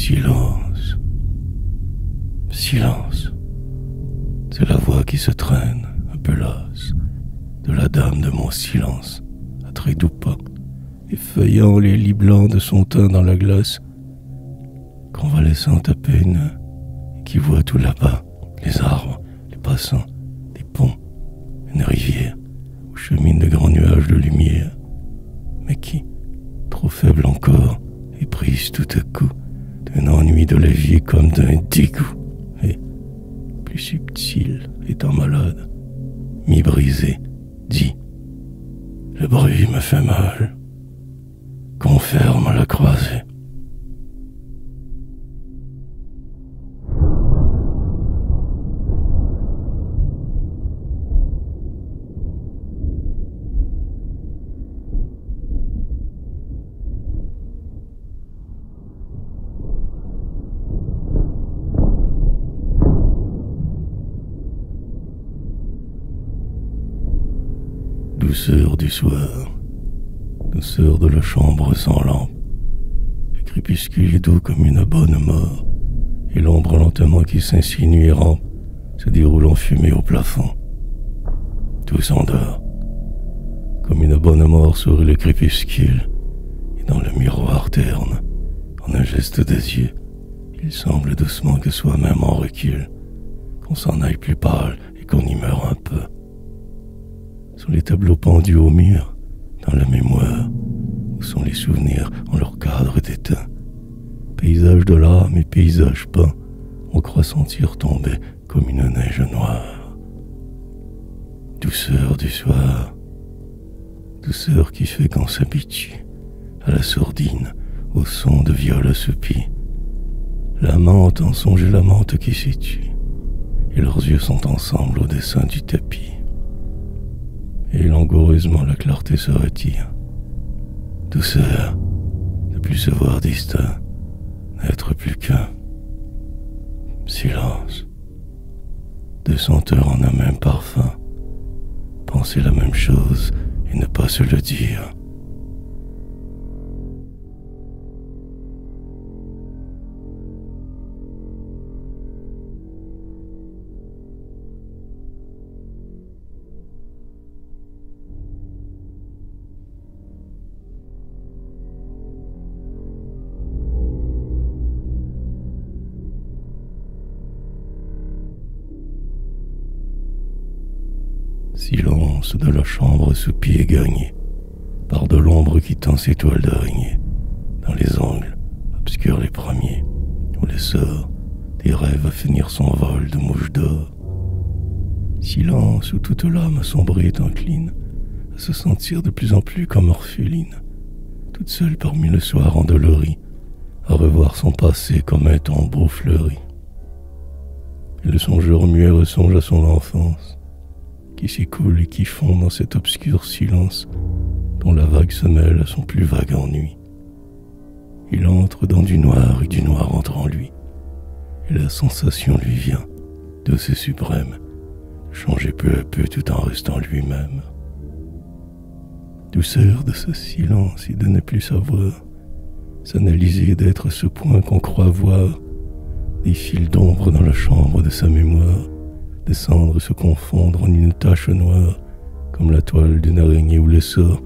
Silence. Silence. C'est la voix qui se traîne, un peu lasse, de la dame de mon silence, à très doux pas, effeuillant les lits blancs de son teint dans la glace, convalescente à peine, et qui voit tout là-bas, les arbres, les passants, des ponts, une rivière, où cheminent de grands nuages de lumière, mais qui, trop faible encore, est prise tout à coup d'un ennui de la vie comme d'un dégoût, et, plus subtil, étant malade, mi-brisé, dit « Le bruit me fait mal, qu'on ferme la croisée. » Douceur du soir, douceur de la chambre sans lampe, le crépuscule est doux comme une bonne mort, et l'ombre lentement qui s'insinue et rampe se déroule en fumée au plafond. Tout s'endort, comme une bonne mort sur le crépuscule, et dans le miroir terne, en un geste des yeux, il semble doucement que soi-même en recule, qu'on s'en aille plus pâle et qu'on y meure un peu. Sur les tableaux pendus au mur, dans la mémoire, où sont les souvenirs en leur cadre déteint. Paysage de l'âme et paysage peint, on croit sentir tomber comme une neige noire. Douceur du soir, douceur qui fait qu'on s'habitue à la sourdine, au son de viol assoupis. La menthe en songe et la menthe qui s'y tue, et leurs yeux sont ensemble au dessin du tapis. Et langoureusement la clarté se retire. Douceur, ne plus se voir distinct, n'être plus qu'un. Silence, deux senteurs en un même parfum, penser la même chose et ne pas se le dire. Silence de la chambre sous pied gagné par de l'ombre qui tend ses toiles d'araignée dans les angles obscurs les premiers où l'essor des rêves à finir son vol de mouches d'or. Silence où toute l'âme assombrie t'incline à se sentir de plus en plus comme orpheline, toute seule parmi le soir endolori, à revoir son passé comme un tombeau fleuri. Et le songeur muet ressonge à son enfance qui s'écoule et qui fond dans cet obscur silence dont la vague se mêle à son plus vague ennui. Il entre dans du noir et du noir entre en lui, et la sensation lui vient, douce et suprême, de changer peu à peu tout en restant lui-même. Douceur de ce silence et de ne plus savoir, s'analyser et d'être ce point qu'on croit voir, des fils d'ombre dans la chambre de sa mémoire, descendre et se confondre en une tache noire, comme la toile d'une araignée où l'essor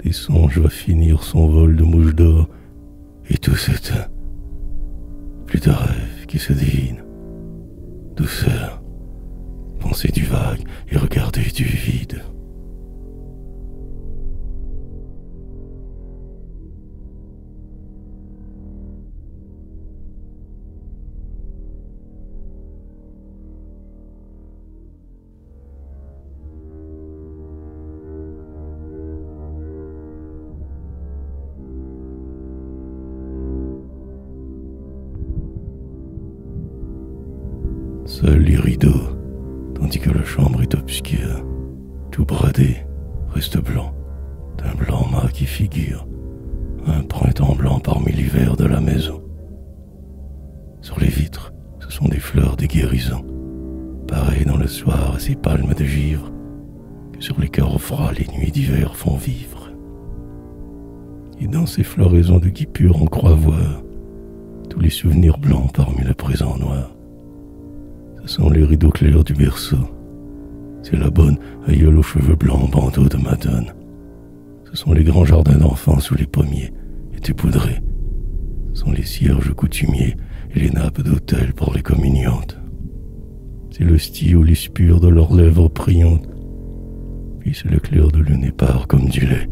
des songes va finir son vol de mouches d'or, et tout s'éteint. Plus de rêve qui se devine. Douceur, penser du vague et regarder du vide. Seuls les rideaux, tandis que la chambre est obscure, tout bradé, reste blanc, d'un blanc mat qui figure un printemps blanc parmi l'hiver de la maison. Sur les vitres, ce sont des fleurs de guérison, pareilles dans le soir à ces palmes de givre que sur les carreaux froids les nuits d'hiver font vivre. Et dans ces floraisons de guipure on croit voir tous les souvenirs blancs parmi le présent noir. Ce sont les rideaux clairs du berceau. C'est la bonne aïeule aux cheveux blancs en bandeau de madone. Ce sont les grands jardins d'enfants sous les pommiers, étaient poudrés. Ce sont les cierges coutumiers et les nappes d'autel pour les communiantes. C'est l'hostie aux lys purs de leurs lèvres priantes. Puis c'est le clair de lune épars comme du lait,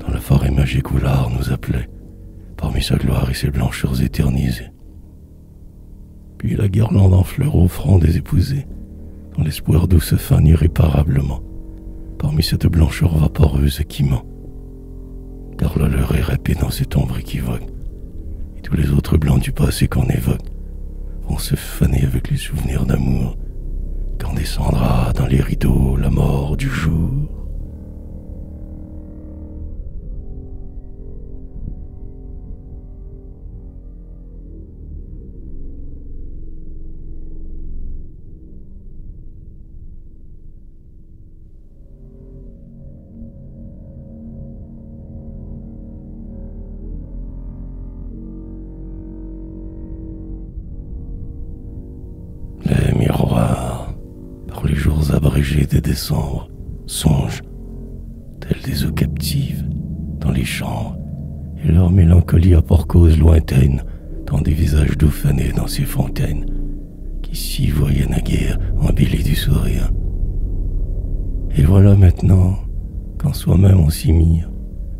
dans la forêt magique où l'art nous appelait, parmi sa gloire et ses blancheurs éternisées. Puis la guirlande en fleurs au front des épousés, dans l'espoir d'où se fane irréparablement, parmi cette blancheur vaporeuse qui ment. Car la leur est râpée dans cette ombre équivoque, et tous les autres blancs du passé qu'on évoque vont se faner avec les souvenirs d'amour, quand descendra dans les rideaux la mort du jour. Les miroirs, par les jours abrégés des décembre, songent, tels des eaux captives, dans les chambres, et leur mélancolie a pour cause lointaine, dans des visages doux fanés dans ces fontaines, qui s'y voyaient naguère embellis du sourire. Et voilà maintenant, qu'en soi-même on s'y mire,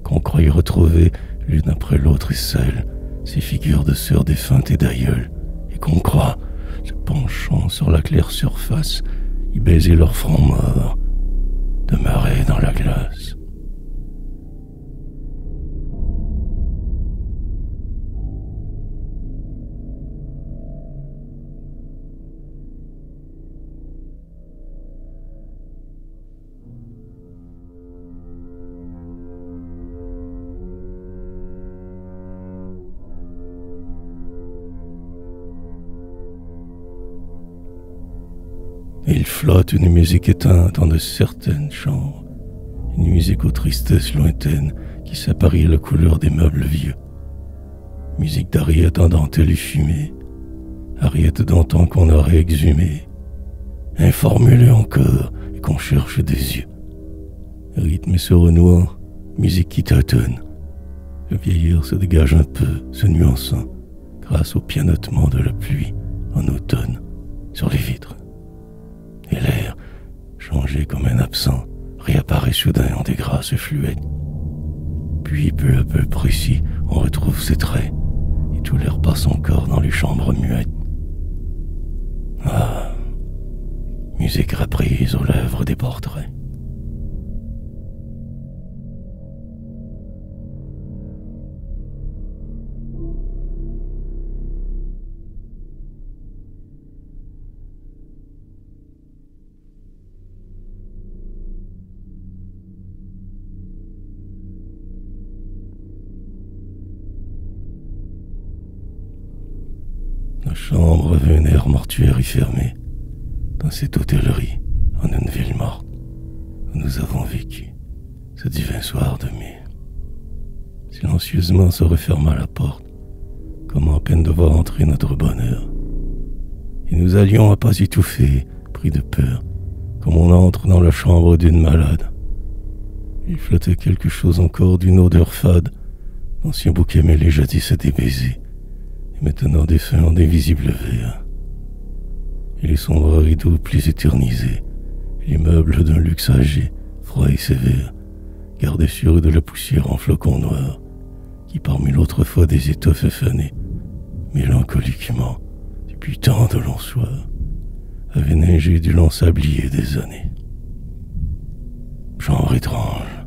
qu'on croyait retrouver l'une après l'autre et seule, ces figures de sœurs défuntes et d'aïeules, et qu'on croit, se penchant sur la claire surface, y baiser leur front mort, demeuré dans la glace. Il flotte une musique éteinte dans de certaines chambres, une musique aux tristesses lointaines qui s'apparie à la couleur des meubles vieux. Musique d'Harriet en dentelle et fumée, Harriet d'antan qu'on aurait exhumée, informulée encore et qu'on cherche des yeux. Rythme et se renoie, musique qui tâtonne. Le vieillard se dégage un peu, se nuançant, grâce au pianotement de la pluie en automne sur les vitres. Et l'air, changé comme un absent, réapparaît soudain en des grâces fluettes. Puis, peu à peu précis, on retrouve ses traits, et tout l'air passe encore dans les chambres muettes. Ah, musique reprise aux lèvres des portraits. La chambre avait un air mortuaire y fermé, dans cette hôtellerie, en une ville morte, où nous avons vécu ce divin soir de mai. Silencieusement se referma la porte, comme en peine de voir entrer notre bonheur. Et nous allions à pas étouffés, pris de peur, comme on entre dans la chambre d'une malade. Il flottait quelque chose encore d'une odeur fade, d'anciens bouquets mêlés jadis à des baisers, maintenant défunts en d'invisibles vers. Et les sombres rideaux plus éternisés, les meubles d'un luxe âgé, froid et sévère, gardaient sur eux de la poussière en flocons noirs, qui parmi l'autrefois des étoffes fanées, mélancoliquement, depuis tant de longs soirs, avaient neigé du long sablier des années. Chambre étrange.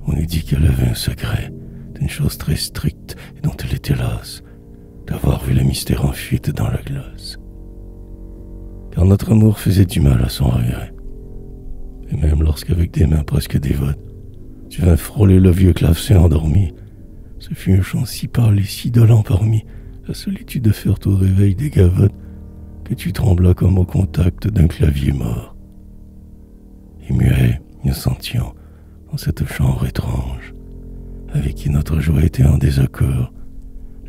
On eût dit qu'elle avait un secret, d'une chose très stricte et dont elle était lasse, d'avoir vu le mystère en fuite dans la glace. Car notre amour faisait du mal à son regret. Et même lorsqu'avec des mains presque dévotes, tu vins frôler le vieux clavecin endormi, ce fut un chant si pâle et si dolent parmi la solitude offerte au réveil des gavottes que tu tremblas comme au contact d'un clavier mort. Et muet, nous sentions, dans cette chambre étrange, avec qui notre joie était en désaccord,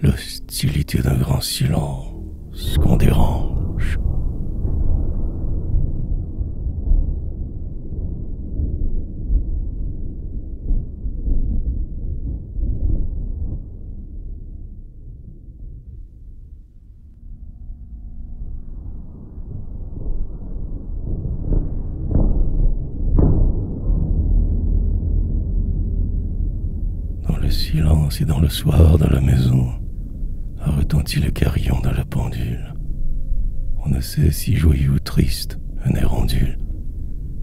l'hostilité d'un grand silence qu'on dérange. Dans le silence et dans le soir de la maison a retenti le carillon de la pendule. On ne sait si joyeux ou triste, un air ondule.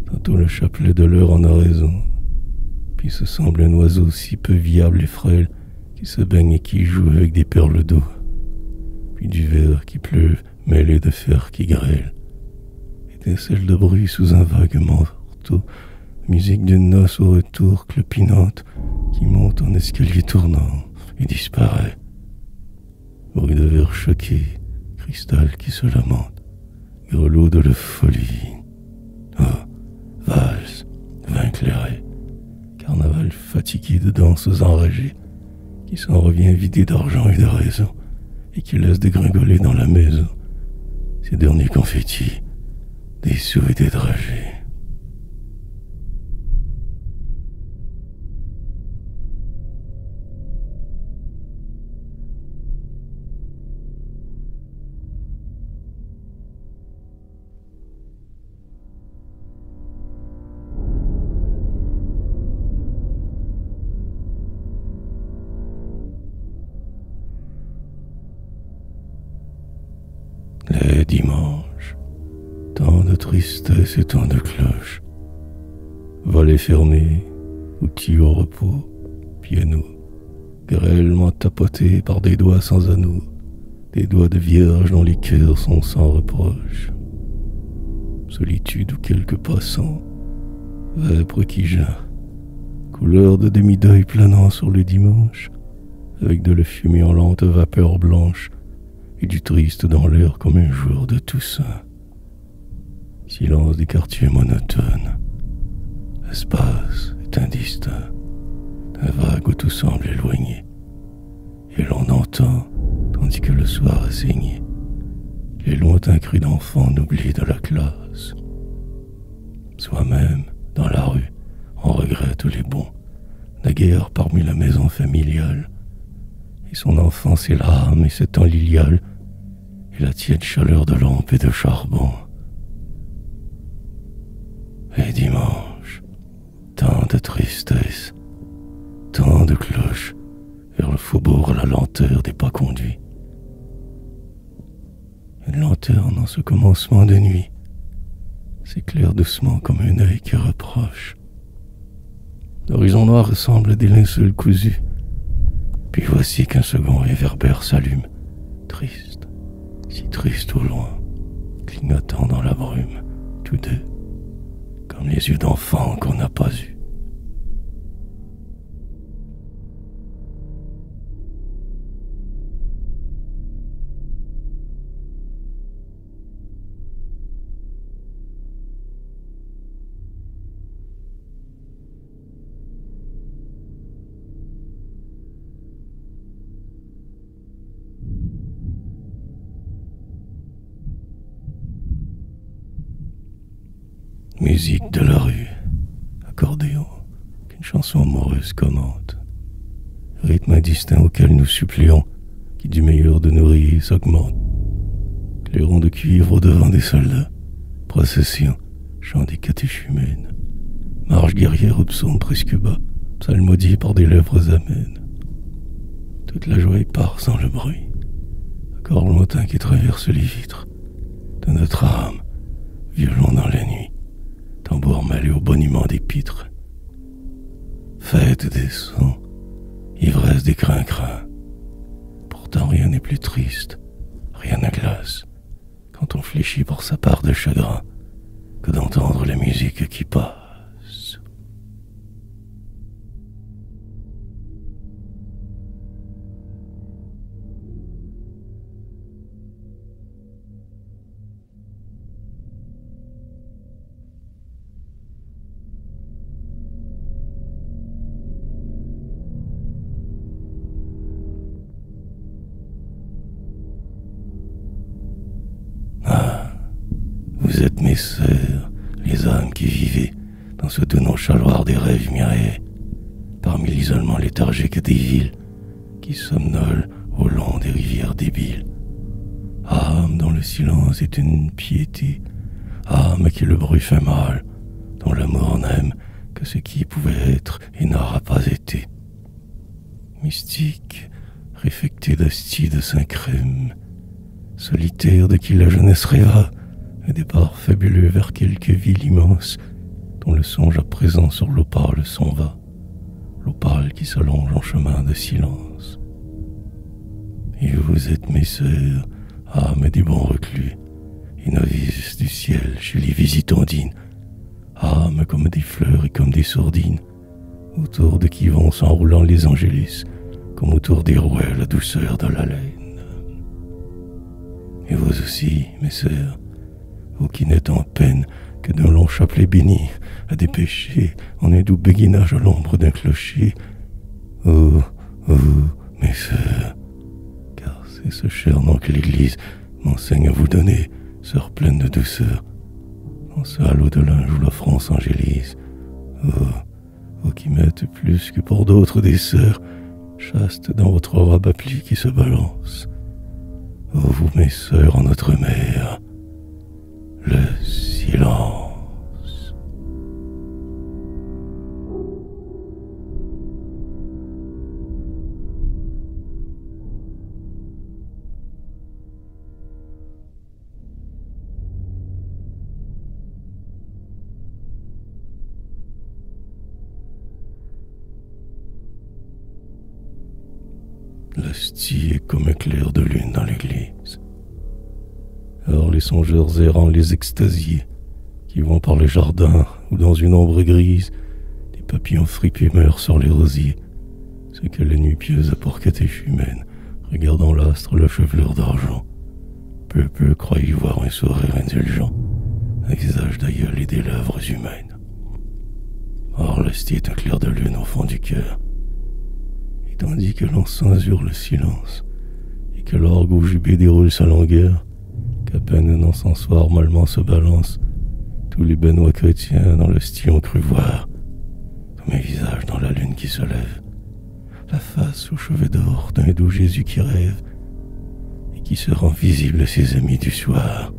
Tantôt le chapelet de l'heure en a raison, puis se semble un oiseau si peu viable et frêle qui se baigne et qui joue avec des perles d'eau, puis du verre qui pleut mêlé de fer qui grêle, étincelle de bruit sous un vague manteau, musique d'une noce au retour clopinante qui monte en escalier tournant et disparaît. Bruit de verre choqué, cristal qui se lamente, grelot de la folie. Oh, valse, vin clairé, carnaval fatigué de danses enragées, qui s'en revient vidé d'argent et de raison, et qui laisse dégringoler dans la maison ces derniers confettis, des sous et des dragées. Les dimanches, tant de tristesse et tant de cloches, volets fermés, outils au repos, pieds nus, grêlement tapotés par des doigts sans anneaux, des doigts de vierge dont les cœurs sont sans reproche. Solitude ou quelques passants, vêpres qui jeûnent, couleur de demi-deuil planant sur le dimanche, avec de la fumée en lente vapeur blanche, et du triste dans l'air comme un jour de Toussaint. Silence des quartiers monotones. L'espace est indistinct, un vague où tout semble éloigné, et l'on entend, tandis que le soir a saigné, les lointains cris d'enfants n'oubliés de la classe. Soi-même, dans la rue, on regrette les bons, naguère parmi la maison familiale, et son enfance et l'âme et ce temps lilial, et la tiède chaleur de lampe et de charbon. Et dimanche, tant de tristesse, tant de cloches, vers le faubourg à la lenteur des pas conduits. Une lanterne en ce commencement de nuit s'éclaire doucement comme un œil qui reproche. L'horizon noir ressemble à des linceuls cousus. Puis voici qu'un second réverbère s'allume, triste, si triste au loin, clignotant dans la brume, tous deux, comme les yeux d'enfant qu'on n'a pas eus. Musique de la rue, accordéon, qu'une chanson amoureuse commente. Rythme indistinct auquel nous supplions, qui du meilleur de nos rires s'augmente. Clairon de cuivre au devant des soldats, procession, chant des catéchumènes. Marche guerrière au psaume presque bas, psalmodié par des lèvres amènes. Toute la joie part sans le bruit, accord lointain qui traverse les vitres de notre âme, violon dans la nuit. Tambour mêlé au boniment des pitres. Fête des sons, ivresse des crin-crins. Pourtant rien n'est plus triste, rien ne glace, quand on fléchit pour sa part de chagrin, que d'entendre la musique qui passe. vous êtes mes sœurs, les âmes qui vivaient dans ce doux nonchaloir des rêves mirés, parmi l'isolement léthargique des villes qui somnolent au long des rivières débiles. Âme dont le silence est une piété, âme qui le bruit fait mal, dont l'amour n'aime que ce qui pouvait être et n'aura pas été. Mystique, réfecté d'hostie de Saint-Crème, solitaire de qui la jeunesse rêva, le départ fabuleux vers quelque ville immense, dont le songe à présent sur l'eau pâle s'en va, l'eau pâle qui s'allonge en chemin de silence. Et vous êtes mes sœurs, âmes des bons reclus, et novices du ciel chez les visitandines, âmes comme des fleurs et comme des sourdines, autour de qui vont s'enroulant les angélus, comme autour des rouets la douceur de la laine. Et vous aussi, mes sœurs, vous qui n'êtes en peine que d'un long chapelet béni à dépêcher en un doux béguinage à l'ombre d'un clocher, oh, vous, mes sœurs, car c'est ce cher nom que l'Église m'enseigne à vous donner, sœurs pleines de douceur, dans ce halo de linge où la France angélise. Oh, vous qui m'êtes plus que pour d'autres des sœurs, chastes dans votre robe à plis qui se balance. Oh, vous, mes sœurs en notre mère, le silence. L'hostie est comme un clair de lune dans l'église. Or les songeurs errants, les extasiés, qui vont par les jardins ou dans une ombre grise, des papillons fripés meurent sur les rosiers, ce que la nuit pieuse a pour catéche humaine, regardant l'astre la chevelure d'argent. Peu croient y voir un sourire indulgent, un visage d'aïeul et des lèvres humaines. Or l'hostie est un clair de lune au fond du cœur, et tandis que l'on censure le silence, et que l'orgue au jubé déroule sa longueur, qu'à peine un encensoir mollement se balance, tous les benoît chrétiens dans l'hostie ont cru voir, comme un visage dans la lune qui se lève, la face aux cheveux d'or d'un doux Jésus qui rêve, et qui se rend visible à ses amis du soir.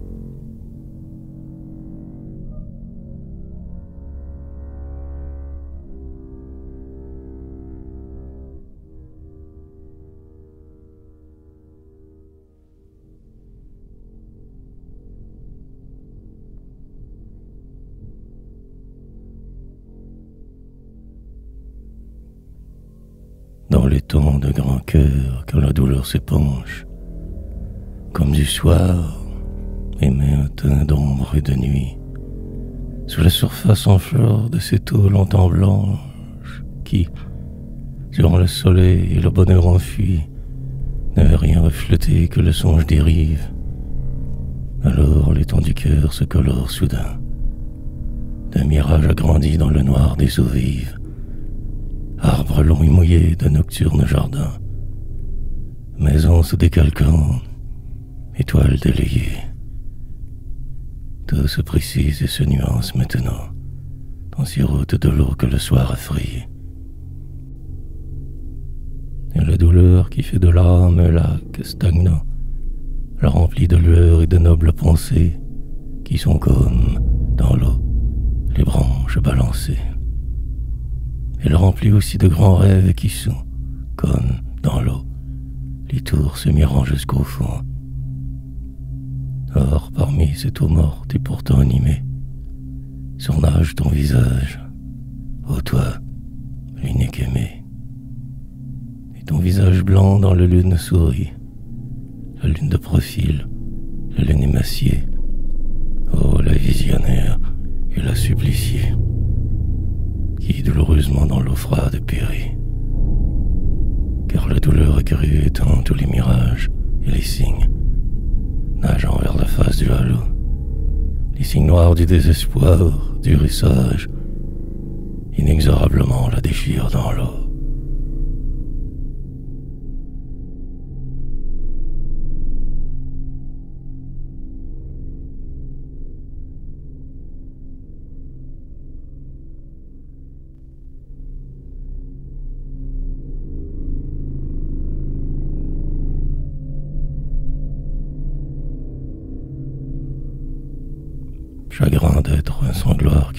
Dans les temps de grand cœur, quand la douleur s'épanche, comme du soir, émet un teint d'ombre et de nuit, sous la surface en fleur de cette eau longtemps blanche, qui, durant le soleil et le bonheur enfui, n'avait rien reflété que le songe des rives. Alors l'étang du cœur se colore soudain, d'un mirage agrandi dans le noir des eaux vives, arbre long et mouillé de nocturnes jardins, maison se décalquant, étoiles délayées. Tout se précise et se nuance maintenant, dans ces routes de l'eau que le soir a frayées. Et la douleur qui fait de l'âme un lac stagnant, la remplit de lueurs et de nobles pensées, qui sont comme, dans l'eau, les branches balancées. Elle remplit aussi de grands rêves qui sont, comme dans l'eau, les tours se mirant jusqu'au fond. Or, parmi cette eau morte et pourtant animée, surnage ton visage, ô toi, l'unique aimé. Et ton visage blanc dans la lune sourit, la lune de profil, la lune émaciée. Oh, la visionnaire et la suppliciée, qui douloureusement dans l'eau froide périt. Car la douleur accrue étend tous les mirages et les signes, nageant vers la face du halo, les signes noirs du désespoir, dur et sage, inexorablement la déchirent dans l'eau.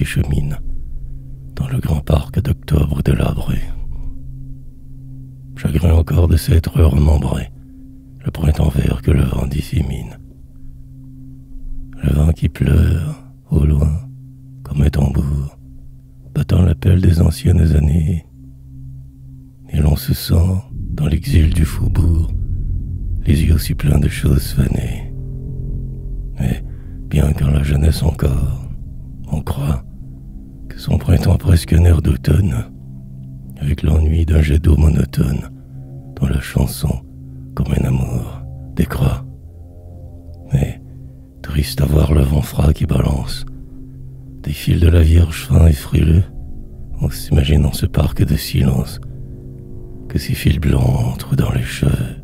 chemine dans le grand parc d'octobre délabré. Chagrin encore de s'être remembré, le printemps vert que le vent dissémine. Le vent qui pleure, au loin, comme un tambour, battant l'appel des anciennes années. Et l'on se sent, dans l'exil du faubourg, les yeux si pleins de choses fanées. Mais, bien qu'en la jeunesse encore, on croit que son printemps presque un air d'automne, avec l'ennui d'un jet d'eau monotone, dans la chanson, comme un amour, décroît. Mais, triste à voir le vent froid qui balance des fils de la Vierge fins et frileux, on s'imagine dans ce parc de silence que ces fils blancs entrent dans les cheveux.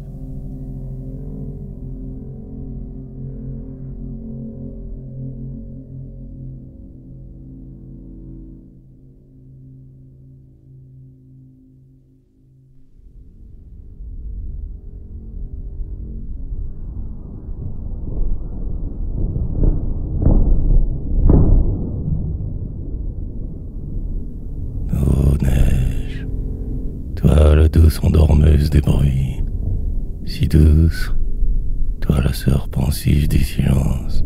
Toi la douce endormeuse des bruits, si douce, toi la sœur pensive des silences,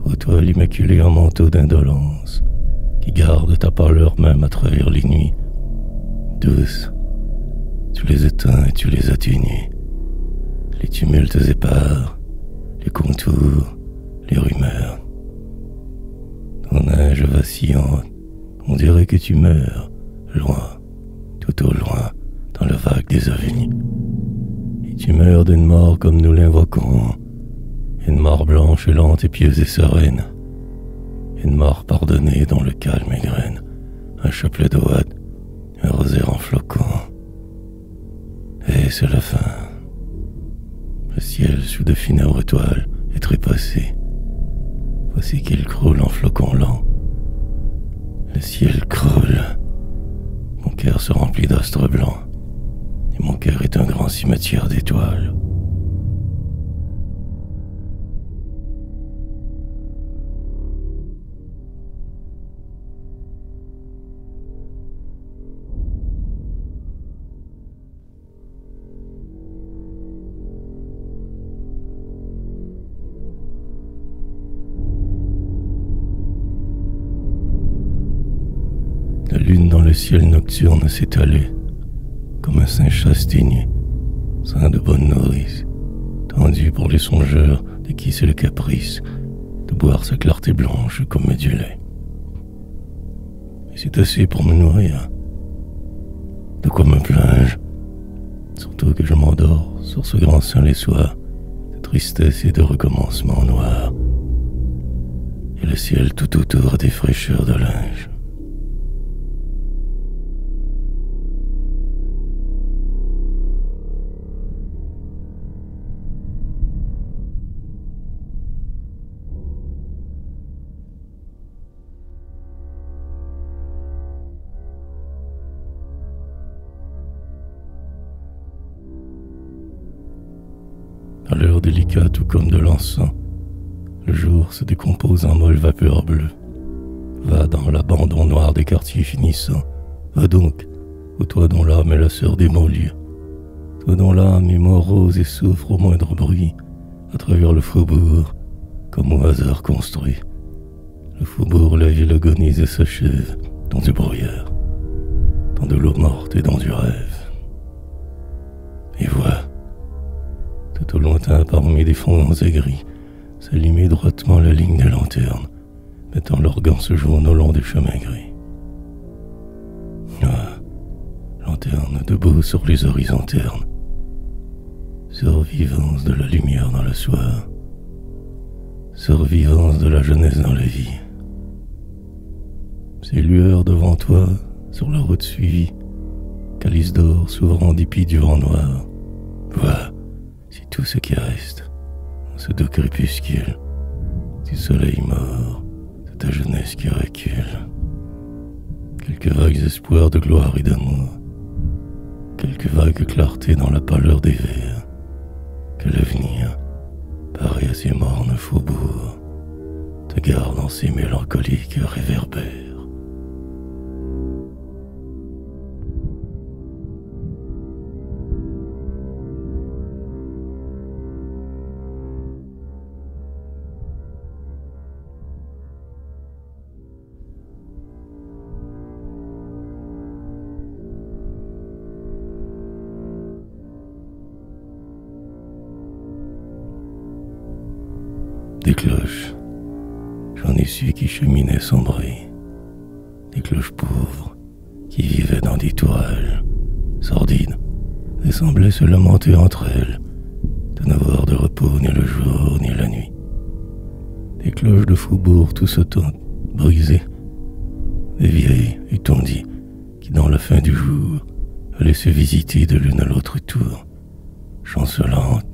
ô toi l'immaculée en manteau d'indolence, qui garde ta pâleur même à travers les nuits. Douce, tu les éteins et tu les atténues, les tumultes épars, les contours, les rumeurs. Ton neige vacillante, on dirait que tu meurs, loin, tout au loin, dans la vague des avenues. Et tu meurs d'une mort comme nous l'invoquons, une mort blanche et lente et pieuse et sereine, une mort pardonnée dont le calme égrène un chapelet d'oade, un rosaire en flocons. Et c'est la fin. Le ciel sous de funèbres toiles est trépassé. Voici qu'il croule en flocons lents. Le ciel croule. Mon cœur se remplit d'astres blancs, et mon cœur est un grand cimetière d'étoiles. La lune dans le ciel nocturne s'étalait, comme un sein chastigné, sein de bonne nourrice, tendu pour les songeurs de qui c'est le caprice de boire sa clarté blanche comme du lait. Et c'est assez pour me nourrir. De quoi me plaindre, surtout que je m'endors sur ce grand sein les soirs de tristesse et de recommencement noir, et le ciel tout autour des fraîcheurs de linge. À l'heure délicate tout comme de l'encens, le jour se décompose en molle vapeur bleue. Va dans l'abandon noir des quartiers finissants. Va donc, ô toi dont l'âme est la sœur des mots-lieux. Toi dont l'âme est morose et souffre au moindre bruit, à travers le faubourg, comme au hasard construit. Le faubourg, la ville agonise et s'achève dans du brouillard, dans de l'eau morte et dans du rêve. Et vois, tout au lointain, parmi des fonds aigris, s'allumer droitement la ligne des lanternes, mettant leurs gants jaune au long des chemins gris. Ah, lanterne debout sur les horizons ternes, survivance de la lumière dans le soir, survivance de la jeunesse dans la vie. Ces lueurs devant toi, sur la route suivie, calice d'or s'ouvrant en dépit du vent noir. Vois, c'est tout ce qui reste, dans ce doux crépuscule, du soleil mort, de ta jeunesse qui recule. Quelques vagues espoirs de gloire et d'amour, quelques vagues clartés dans la pâleur des vers, que l'avenir paraît à ces mornes faubourgs, te garde en ses mélancoliques réverbères. Des cloches, j'en ai su qui cheminaient sans bruit. Des cloches pauvres, qui vivaient dans des tourelles sordides et semblaient se lamenter entre elles de n'avoir de repos ni le jour ni la nuit. Des cloches de faubourg tout autant brisées, des vieilles étourdies qui dans la fin du jour allaient se visiter de l'une à l'autre tour, chancelantes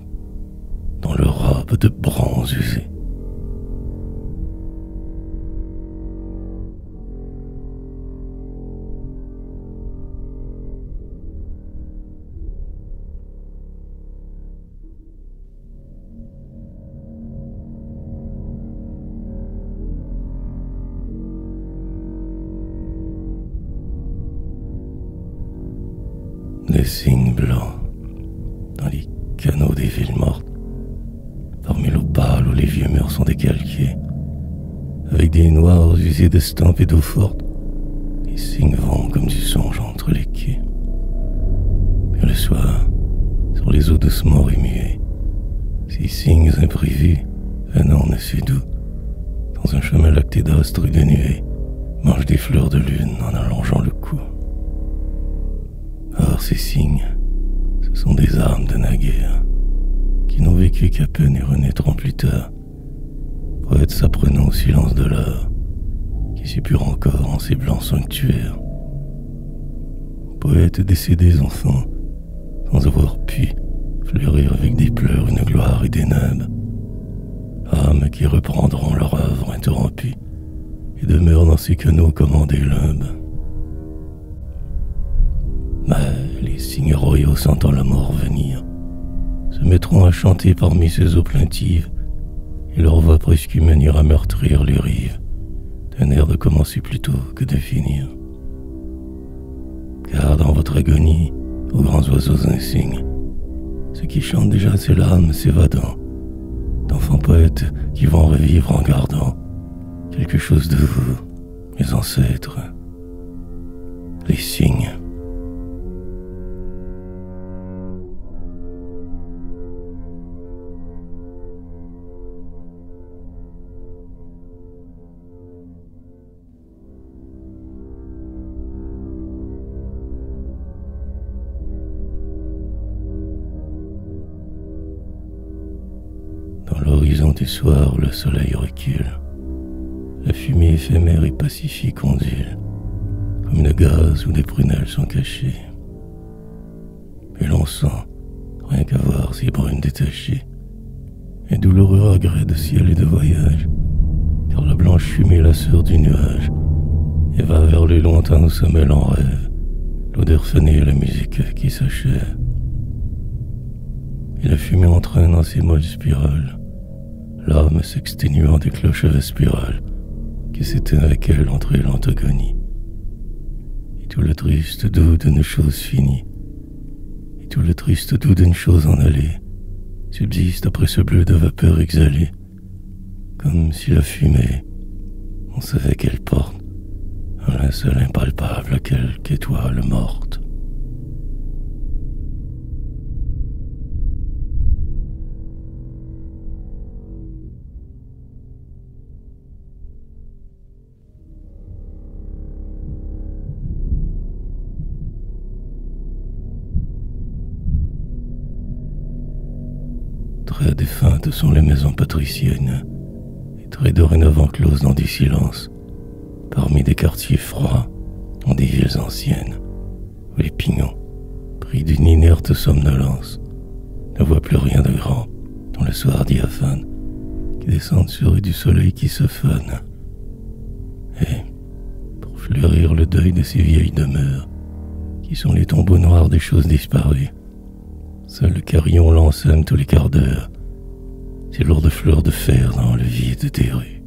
dans leurs robes de bronze usées. Des cygnes blancs dans les canaux des villes mortes, parmi l'eau pâle où les vieux murs sont décalqués, avec des noirs usés d'estampes et d'eau forte, les cygnes vont comme du songe entre les quais. Et le soir, sur les eaux doucement remuées, ces cygnes imprévus, venant ne sait d'où, dans un chemin lacté d'astres et de nuées, mangent des fleurs de lune en allongeant le cou. Or ces cygnes, ce sont des âmes de naguère, qui n'ont vécu qu'à peine et renaîtront plus tard, poètes s'apprenant au silence de l'heure, qui s'épurent encore en ces blancs sanctuaires. Poètes décédés enfants, sans avoir pu fleurir avec des pleurs une gloire et des nabbes, âmes qui reprendront leur œuvre interrompue et demeurent dans ces canaux comme des limbes. Mais les cygnes royaux sentant la mort venir, se mettront à chanter parmi ces eaux plaintives, et leur voix presque humaine ira meurtrir les rives, d'un air de commencer plutôt que de finir. Car dans votre agonie, aux grands oiseaux insignes, ceux qui chantent déjà c'est l'âme s'évadant, d'enfants poètes qui vont revivre en gardant quelque chose de vous, mes ancêtres, les cygnes. L'horizon du soir, le soleil recule. La fumée éphémère et pacifique ondule, comme une gaze où des prunelles sont cachées. Et l'on sent, rien qu'à voir ces brunes détachées, un douloureux regret de ciel et de voyage, car la blanche fumée la sœur du nuage, et va vers les lointains où se mêlent en rêve l'odeur fanée et la musique qui s'achève. Et la fumée entraîne dans ses molles spirales l'âme s'exténuant des cloches vespérales qui s'éteint avec elle entre l'antagonie. Et tout le triste doux d'une chose finie, et tout le triste doux d'une chose en allée, subsiste après ce bleu de vapeur exhalée, comme si la fumée, on savait qu'elle porte un linceul impalpable à quelque étoile morte. Très défuntes sont les maisons patriciennes, et très dorénavant closes dans des silences, parmi des quartiers froids, dans des villes anciennes, où les pignons, pris d'une inerte somnolence, ne voient plus rien de grand dans le soir diaphane qui descendent sur eux du soleil qui se fane. Et, pour fleurir le deuil de ces vieilles demeures, qui sont les tombeaux noirs des choses disparues, seul le carillon l'ensème tous les quarts d'heure, ses lourdes fleurs de fer dans le vide des rues.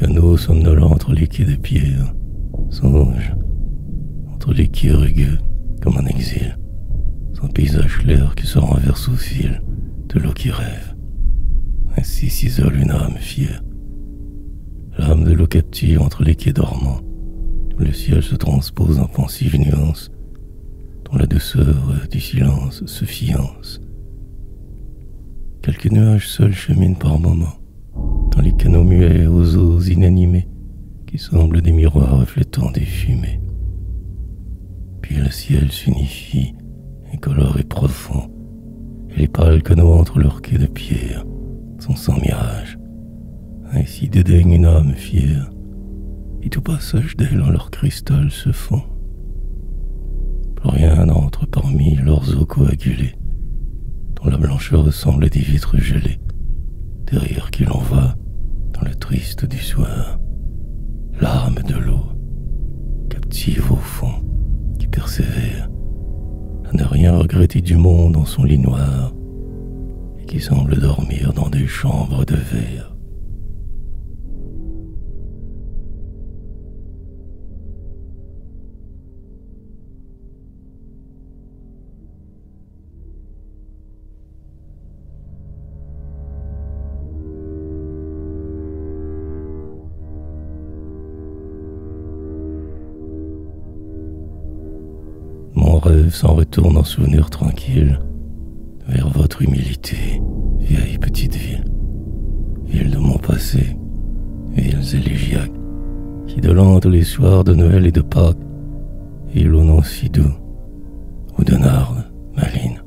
canot somnolent entre les quais de pierre, songe, entre les quais rugueux comme un exil, son paysage clair qui se renverse au fil de l'eau qui rêve. Ainsi s'isole une âme fière, l'âme de l'eau captive entre les quais dormants, où le ciel se transpose en pensive nuance, dont la douceur du silence se fiance. Quelques nuages seuls cheminent par moments, dans les canaux muets aux eaux inanimées, qui semblent des miroirs reflétant des fumées. Puis le ciel s'unifie, incolore et profond, et les pâles canaux entre leurs quais de pierre sont sans mirage. Ainsi dédaigne une âme fière, et tout passage d'elle en leur cristal se fond. Plus rien n'entre parmi leurs eaux coagulées, dont la blancheur ressemble à des vitres gelées, derrière qui l'on voit, dans le triste du soir, l'âme de l'eau, captive au fond, qui persévère à ne rien regretter du monde dans son lit noir, et qui semble dormir dans des chambres de verre. Mon rêve s'en retourne en souvenir tranquille vers votre humilité, vieille petite ville, ville de mon passé, villes élégiaques, qui dolentent les soirs de Noël et de Pâques, ville au nom si doux, Oudenarde, Malines,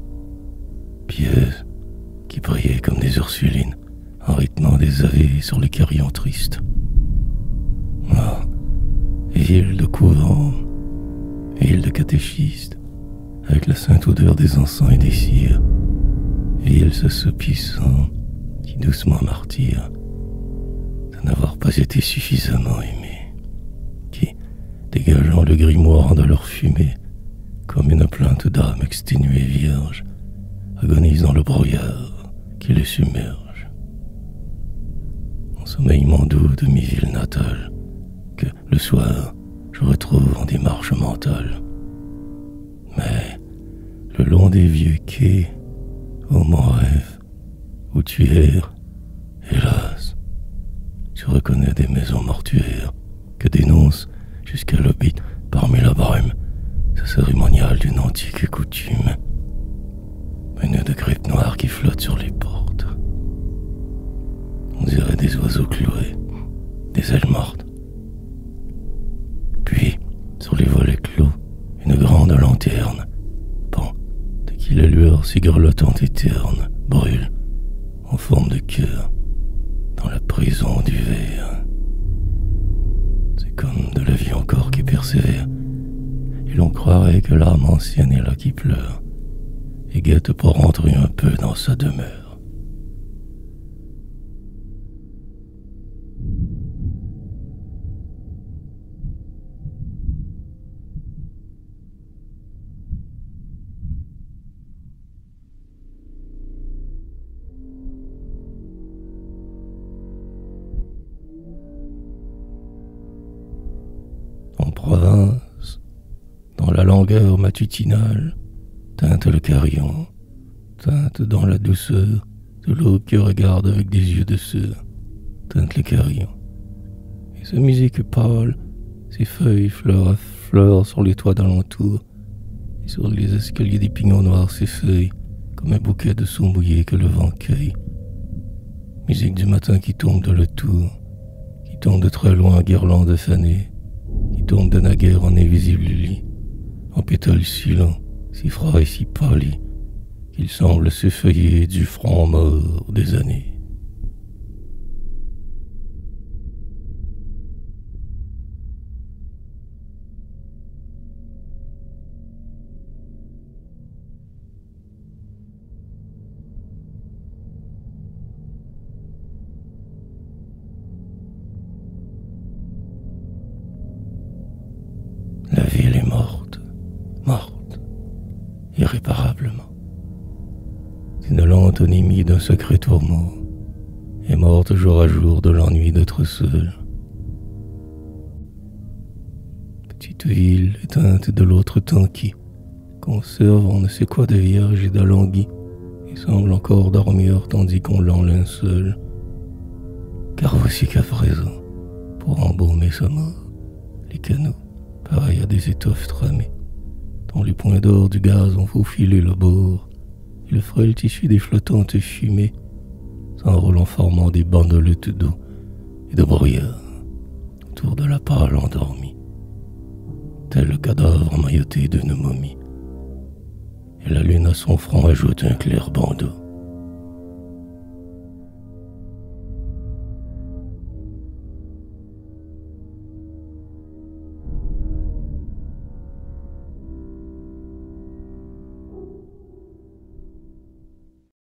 pieuse, qui brillait comme des Ursulines, en rythmant des ave sur les carillons tristes. Ah, ville de couvent, ville de catéchistes, avec la sainte odeur des encens et des cires, ville s'assoupissant, qui doucement martyre, de n'avoir pas été suffisamment aimé, qui, dégageant le grimoire de leur fumée, comme une plainte d'âme exténuée vierge, agonise dans le brouillard qui les submerge. Ensoleillement doux de mes villes natales, que, le soir, je retrouve en démarche mentale. Mais, le long des vieux quais, ô mon rêve, où tu erres, hélas, tu reconnais des maisons mortuaires que dénonce jusqu'à l'obit parmi la brume ce cérémonial d'une antique coutume. Un nœud de grippe noire qui flotte sur les portes. On dirait des oiseaux cloués, des ailes mortes. Puis, sur les volets clos, une grande lanterne pend, de qui la lueur si grelottante et terne brûle, en forme de cœur, dans la prison du verre. C'est comme de la vie encore qui persévère, et l'on croirait que l'âme ancienne est là qui pleure, et guette pour rentrer un peu dans sa demeure. En province, dans la langueur matutinale, teinte le carillon, teinte dans la douceur de l'aube qui regarde avec des yeux de sœur, teinte le carillon. Et sa musique pâle, ses feuilles fleur à fleur sur les toits d'alentour, et sur les escaliers des pignons noirs s'effeuillent comme un bouquet de sons mouillés que le vent cueille. Musique du matin qui tombe de le tour, qui tombe de très loin guirlande fanée, qui tombe de naguère en invisible lit, en pétales si longs, si froids et si pâlis, qu'il semble s'effeuiller du front mort des années. La ville est morte, morte, irréparablement. Une lente onymie d'un secret tourment, est morte jour à jour de l'ennui d'être seul, cette ville éteinte de l'autre temps qui conserve on ne sait quoi de vierge et d'alangui, et semble encore dormir tandis qu'on l'enlace seul. Car voici qu'à présent, pour embaumer sa mort, les canaux, pareils à des étoffes tramées, dont les points d'or du gaz ont faufilé le bord, et le frêle tissu des flottantes fumées s'enroule en formant des bandelettes d'eau et de brouillard autour de la pâle endormie, tel le cadavre emmailloté d'une momie. Et la lune à son front ajoute un clair bandeau.